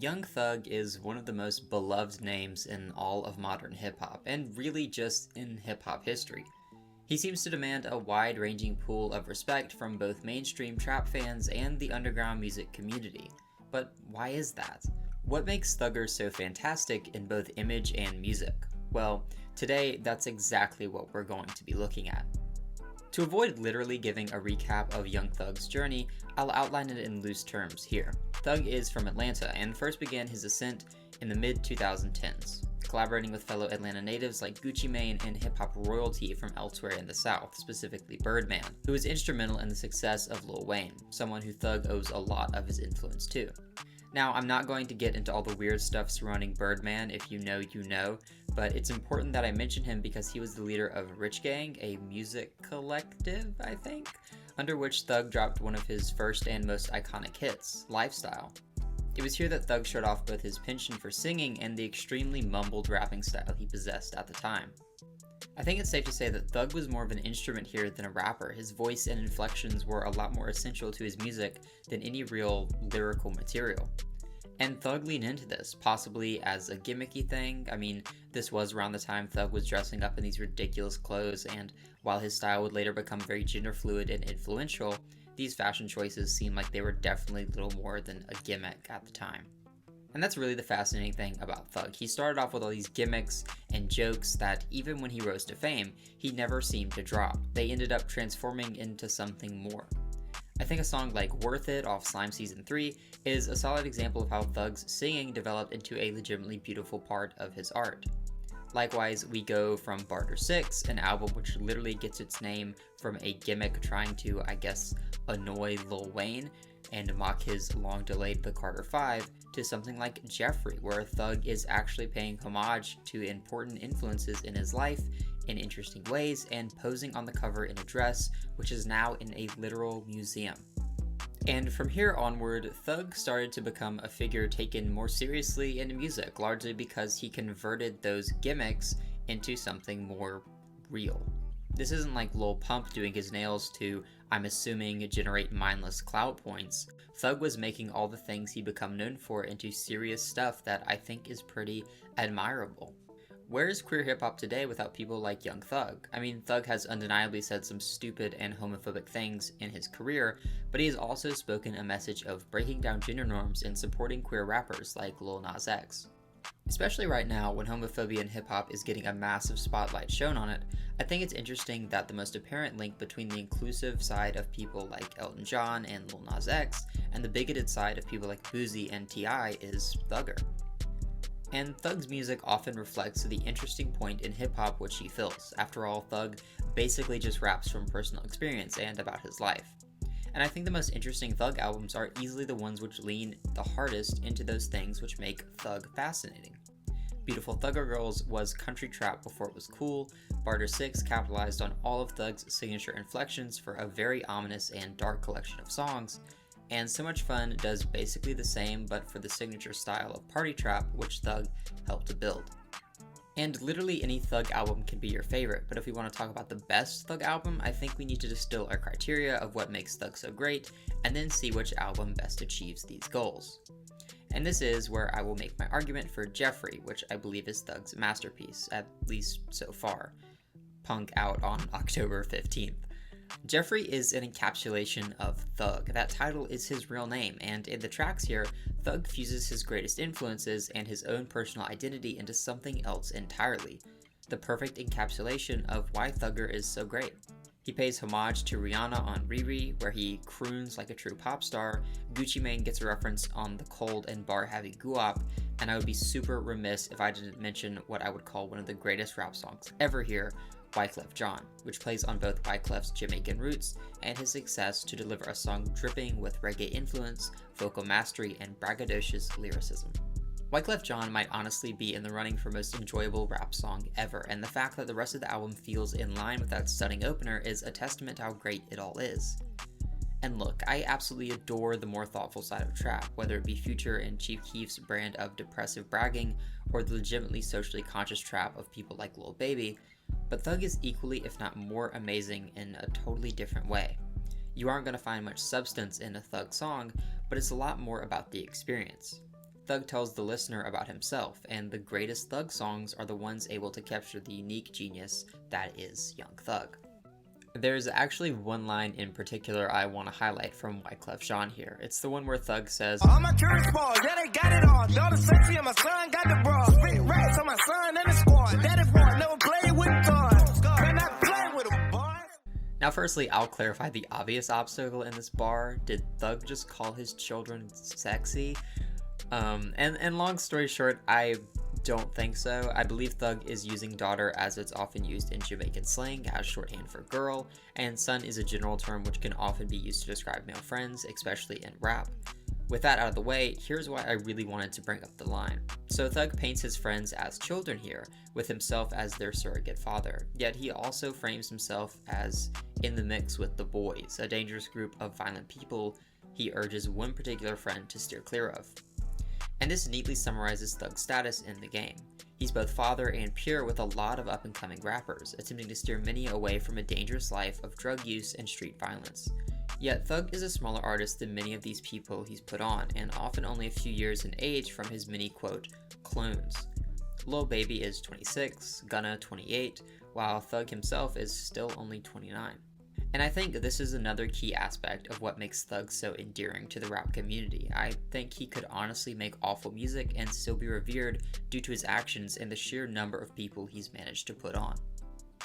Young Thug is one of the most beloved names in all of modern hip-hop, and really just in hip-hop history. He seems to demand a wide-ranging pool of respect from both mainstream trap fans and the underground music community. But why is that? What makes Thugger so fantastic in both image and music? Well, today that's exactly what we're going to be looking at. To avoid literally giving a recap of Young Thug's journey, I'll outline it in loose terms here. Thug is from Atlanta and first began his ascent in the mid-2010s, collaborating with fellow Atlanta natives like Gucci Mane and hip-hop royalty from elsewhere in the South, specifically Birdman, who was instrumental in the success of Lil Wayne, someone who Thug owes a lot of his influence to. Now, I'm not going to get into all the weird stuff surrounding Birdman, if you know, you know, but it's important that I mention him because he was the leader of Rich Gang, a music collective, I think, under which Thug dropped one of his first and most iconic hits, Lifestyle. It was here that Thug showed off both his penchant for singing and the extremely mumbled rapping style he possessed at the time. I think it's safe to say that Thug was more of an instrument here than a rapper. His voice and inflections were a lot more essential to his music than any real lyrical material. And Thug leaned into this, possibly as a gimmicky thing. I mean, this was around the time Thug was dressing up in these ridiculous clothes, and while his style would later become very gender fluid and influential, these fashion choices seemed like they were definitely little more than a gimmick at the time. And that's really the fascinating thing about Thug. He started off with all these gimmicks and jokes that even when he rose to fame, he never seemed to drop. They ended up transforming into something more. I think a song like Worth It off Slime Season 3 is a solid example of how Thug's singing developed into a legitimately beautiful part of his art. Likewise, we go from Barter 6, an album which literally gets its name from a gimmick trying to, I guess, annoy Lil Wayne and mock his long-delayed The Carter 5, to something like Jeffrey, where Thug is actually paying homage to important influences in his life in interesting ways and posing on the cover in a dress, which is now in a literal museum. And from here onward, Thug started to become a figure taken more seriously in music, largely because he converted those gimmicks into something more real. This isn't like Lil Pump doing his nails to, I'm assuming, generate mindless clout points. Thug was making all the things he'd become known for into serious stuff that I think is pretty admirable. Where is queer hip-hop today without people like Young Thug? I mean, Thug has undeniably said some stupid and homophobic things in his career, but he has also spoken a message of breaking down gender norms and supporting queer rappers like Lil Nas X. Especially right now, when homophobia in hip-hop is getting a massive spotlight shown on it, I think it's interesting that the most apparent link between the inclusive side of people like Elton John and Lil Nas X and the bigoted side of people like Boosie and T.I. is Thugger. And Thug's music often reflects the interesting point in hip-hop which he fills. After all, Thug basically just raps from personal experience and about his life. And I think the most interesting Thug albums are easily the ones which lean the hardest into those things which make Thug fascinating. Beautiful Thugger Girls was country trap before it was cool, Barter 6 capitalized on all of Thug's signature inflections for a very ominous and dark collection of songs, and So Much Fun does basically the same but for the signature style of party trap which Thug helped to build. And literally any Thug album can be your favorite, but if we want to talk about the best Thug album, I think we need to distill our criteria of what makes Thug so great, and then see which album best achieves these goals. And this is where I will make my argument for Jeffrey, which I believe is Thug's masterpiece, at least so far. Punk out on October 15th. Jeffrey is an encapsulation of Thug. That title is his real name, and in the tracks here, Thug fuses his greatest influences and his own personal identity into something else entirely. The perfect encapsulation of why Thugger is so great. He pays homage to Rihanna on Riri, where he croons like a true pop star. Gucci Mane gets a reference on the cold and bar-heavy GUWOP, and I would be super remiss if I didn't mention what I would call one of the greatest rap songs ever here, WYCLEF John, which plays on both Wyclef's Jamaican roots and his success to deliver a song dripping with reggae influence, vocal mastery, and braggadocious lyricism. WYCLEF John might honestly be in the running for most enjoyable rap song ever, and the fact that the rest of the album feels in line with that stunning opener is a testament to how great it all is. And look, I absolutely adore the more thoughtful side of trap, whether it be Future and Chief Keef's brand of depressive bragging, or the legitimately socially conscious trap of people like Lil Baby, but Thug is equally, if not more, amazing in a totally different way. You aren't going to find much substance in a Thug song, but it's a lot more about the experience. Thug tells the listener about himself, and the greatest Thug songs are the ones able to capture the unique genius that is Young Thug. There's actually one line in particular I want to highlight from Wyclef Jean here. It's the one where Thug says, "All my curse balls, yeah, they got it all. Daughter sexy and my son got the bra. Spit rats on my son and the squad. Daddy boy never play with guns. Cannot play with a boy." Now firstly, I'll clarify the obvious obstacle in this bar. Did Thug just call his children sexy? And long story short, I don't think so. I believe Thug is using daughter as it's often used in Jamaican slang as shorthand for girl, and son is a general term which can often be used to describe male friends, especially in rap. With that out of the way, here's why I really wanted to bring up the line. So Thug paints his friends as children here, with himself as their surrogate father, yet he also frames himself as in the mix with the boys, a dangerous group of violent people he urges one particular friend to steer clear of. And this neatly summarizes Thug's status in the game. He's both father and peer with a lot of up-and-coming rappers, attempting to steer many away from a dangerous life of drug use and street violence. Yet Thug is a smaller artist than many of these people he's put on, and often only a few years in age from his many, quote, clones. Lil Baby is 26, Gunna 28, while Thug himself is still only 29. And I think this is another key aspect of what makes Thug so endearing to the rap community. I think he could honestly make awful music and still be revered due to his actions and the sheer number of people he's managed to put on.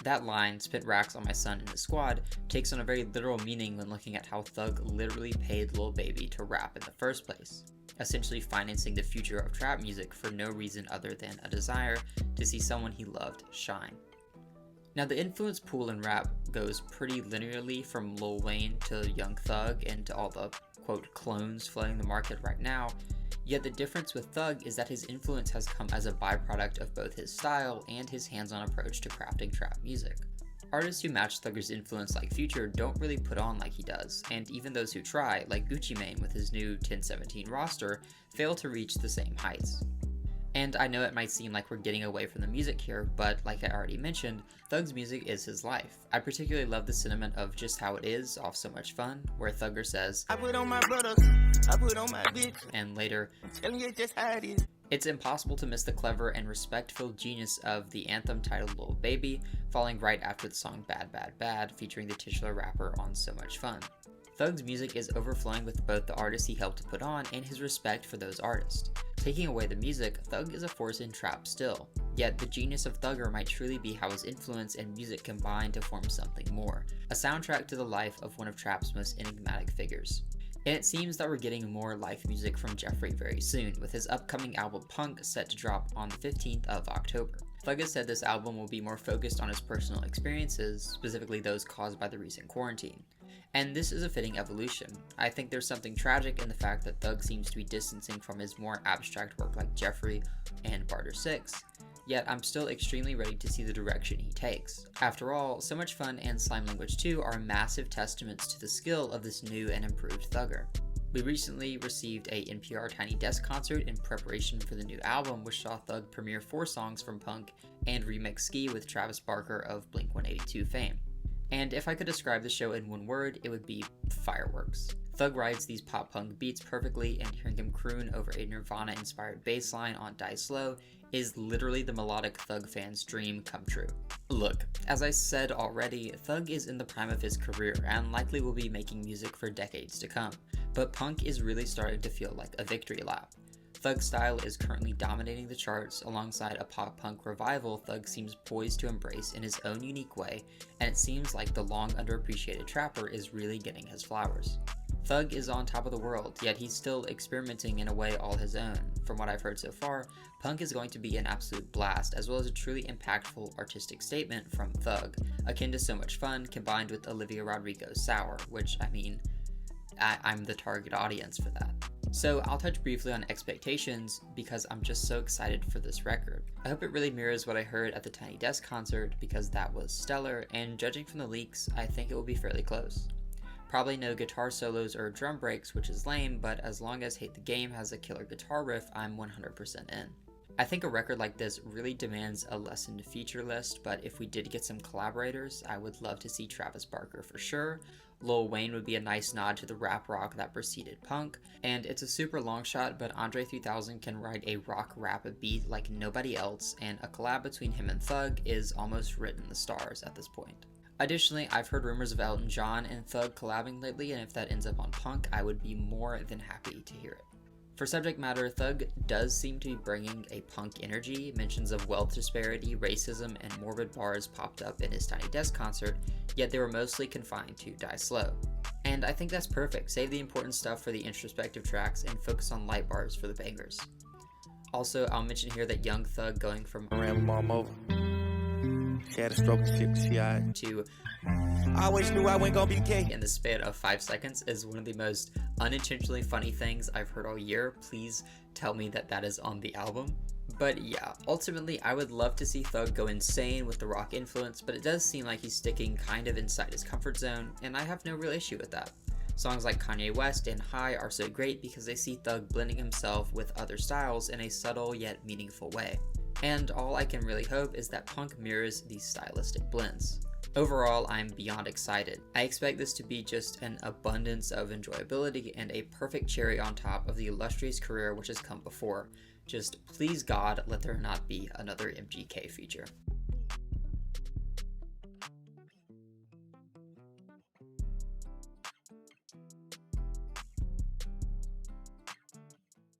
That line, "spent racks on my son and his squad," takes on a very literal meaning when looking at how Thug literally paid Lil Baby to rap in the first place, essentially financing the future of trap music for no reason other than a desire to see someone he loved shine. Now the influence pool in rap goes pretty linearly from Lil Wayne to Young Thug and to all the, quote, clones flooding the market right now, yet the difference with Thug is that his influence has come as a byproduct of both his style and his hands-on approach to crafting trap music. Artists who match Thugger's influence like Future don't really put on like he does, and even those who try, like Gucci Mane with his new 1017 roster, fail to reach the same heights. And I know it might seem like we're getting away from the music here, but like I already mentioned, Thug's music is his life. I particularly love the sentiment of Just How It Is off So Much Fun, where Thugger says, "I put on my brothers, I put on my bitch," and later, "I'm telling you just how it is." It's impossible to miss the clever and respectful genius of the anthem titled Lil Baby, falling right after the song Bad Bad Bad, featuring the titular rapper on So Much Fun. Thug's music is overflowing with both the artists he helped to put on and his respect for those artists. Taking away the music, Thug is a force in trap still. Yet the genius of Thugger might truly be how his influence and music combine to form something more, a soundtrack to the life of one of trap's most enigmatic figures. And it seems that we're getting more live music from Jeffrey very soon, with his upcoming album Punk set to drop on the 15th of October. Thug has said this album will be more focused on his personal experiences, specifically those caused by the recent quarantine. And this is a fitting evolution. I think there's something tragic in the fact that Thug seems to be distancing from his more abstract work like Jeffrey and Barter 6, yet I'm still extremely ready to see the direction he takes. After all, So Much Fun and Slime Language 2 are massive testaments to the skill of this new and improved Thugger. We recently received a NPR Tiny Desk concert in preparation for the new album, which saw Thug premiere 4 songs from Punk and remix Ski with Travis Barker of Blink-182 fame. And if I could describe the show in one word, it would be fireworks. Thug rides these pop-punk beats perfectly, and hearing him croon over a Nirvana-inspired bass line on Die Slow is literally the melodic Thug fan's dream come true. Look, as I said already, Thug is in the prime of his career and likely will be making music for decades to come, but Punk is really starting to feel like a victory lap. Thug's style is currently dominating the charts alongside a pop-punk revival Thug seems poised to embrace in his own unique way, and it seems like the long underappreciated trapper is really getting his flowers. Thug is on top of the world, yet he's still experimenting in a way all his own. From what I've heard so far, Punk is going to be an absolute blast, as well as a truly impactful artistic statement from Thug, akin to So Much Fun combined with Olivia Rodrigo's Sour, which, I mean, I'm the target audience for that. So I'll touch briefly on expectations because I'm just so excited for this record. I hope it really mirrors what I heard at the Tiny Desk concert because that was stellar, and judging from the leaks, I think it will be fairly close. Probably no guitar solos or drum breaks, which is lame, but as long as Hate the Game has a killer guitar riff, I'm 100% in. I think a record like this really demands a lessened feature list, but if we did get some collaborators, I would love to see Travis Barker for sure. Lil Wayne would be a nice nod to the rap rock that preceded punk, and it's a super long shot, but Andre 3000 can ride a rock rap beat like nobody else, and a collab between him and Thug is almost written in the stars at this point. Additionally, I've heard rumors of Elton John and Thug collabing lately, and if that ends up on punk, I would be more than happy to hear it. For subject matter, Thug does seem to be bringing a punk energy. Mentions of wealth disparity, racism, and morbid bars popped up in his Tiny Desk concert, yet they were mostly confined to Die Slow. And I think that's perfect. Save the important stuff for the introspective tracks and focus on light bars for the bangers. Also, I'll mention here that Young Thug going from I ran my mom over. She had a stroke and shit, she eyed. To I always knew I wasn't gonna be gay. In the span of 5 seconds is one of the most unintentionally funny things I've heard all year. Please tell me that that is on the album. But yeah, ultimately I would love to see Thug go insane with the rock influence, but it does seem like he's sticking kind of inside his comfort zone, and I have no real issue with that. Songs like Kanye West and High are so great because they see Thug blending himself with other styles in a subtle yet meaningful way. And all I can really hope is that punk mirrors these stylistic blends. Overall, I'm beyond excited. I expect this to be just an abundance of enjoyability and a perfect cherry on top of the illustrious career which has come before. Just please God, let there not be another MGK feature.